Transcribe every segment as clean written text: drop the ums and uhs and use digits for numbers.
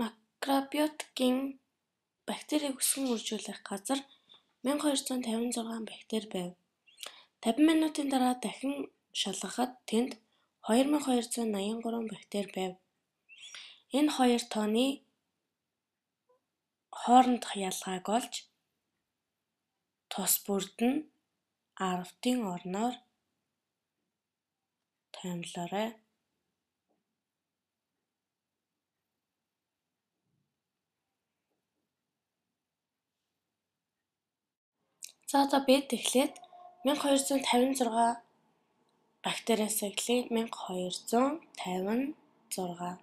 Макробиотикийн бактерийг өсгөн үржүүлэх газар 1256 бактери байв. 50 минутын дараа дахин шалгахад тэнд 2283 бактери байв. Энэ хоёр тооны хоорондох ялгааг олж тус бүрд нь 10-ийн орноор тоймлоорой. За одоо бид эхлээд 1256 бактериас эхлэе. 1256.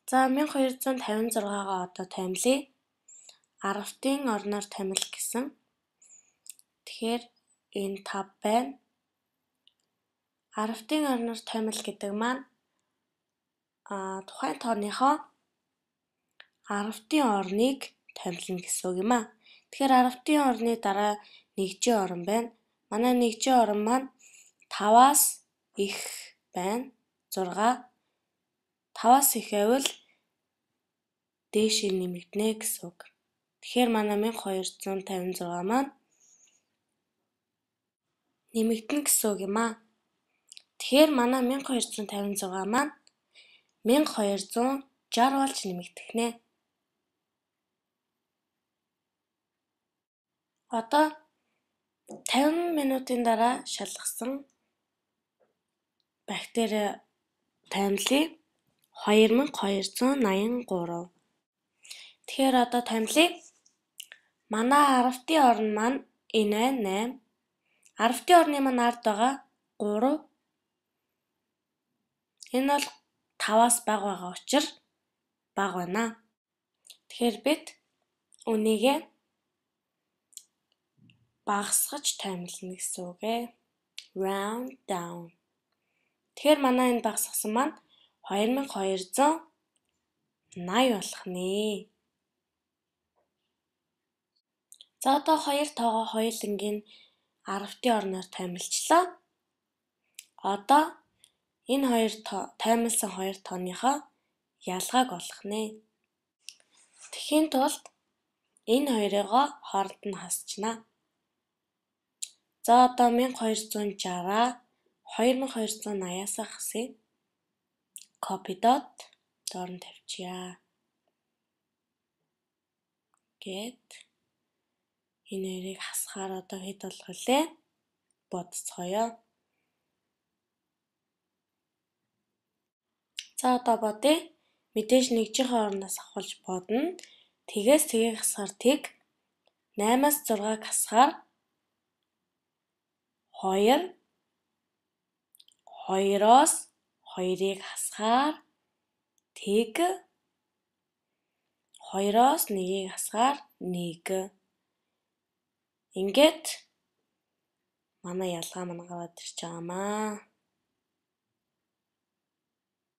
За 1256-гаа одоо тоймлъя. 10-ийн орноор томил гэсэн. Тэгэхээр энэ 5 байна. 10-ийн орноор томил гэдэг маань тухайн тооныхоо 10-ийн орныг томилно гэсэн үг юм аа. Тэгэхээр 10-ийн орны дараа нэгжийн орн байна. Манай нэгжийн орн маань 5-аас их байна. 6. 5-аас их байвал дээшээ нэмэгдэнэ гэсэн үг. Тэгэхээр манай 1256 маань нэмэгдэнэ гэсэн үг юм аа. Тэгэхээр манай 1256 маань 1260 болж нэмэгдэх нэ. Одоо 50 минутын дараа шалгасан бактери томилъя. 2283. Тэгэхээр одоо томилъя. Манай 10-ийн орн маань энэ байна 8. 10-ийн орны маань ард байгаа 3. Энэ бол 5-аас бага байгаа учраас бага байна. Тэгэхээр бид үнийгээ багасгаж томилно гэсэн үг ээ. Round down. Тэгэхээр манай энэ багасгасан маань 2280 болох нэ. За одоо хоёр тоогоо хоёулангийн 10-ийн орноор томилчлаа. Одоо энэ хоёр томилсон хоёр тооныхоо ялгааг олох нэ. Тэхийн тулд энэ хоёрыгоо хооронд нь хасчихна. За одоо 1260-аа 2280-аас хасъя. Copy dot доор нь тавьчихъя. Гэт энэ хоёрыг хасахаар одоо хэд болох вэ? Бодцгоё. За одоо бодъё. Мэдээж нэгжийнхээ орноос авахулж бодно. Тгээс тгийг хасахаар тэг. 8-аас 6-г хасахаар 2. 2-оос 2-ыг хасахаар тэг. 2-оос 1-ийг хасахаар 1. Ингээд манай ялгаа маань гараад ирж байгаамаа.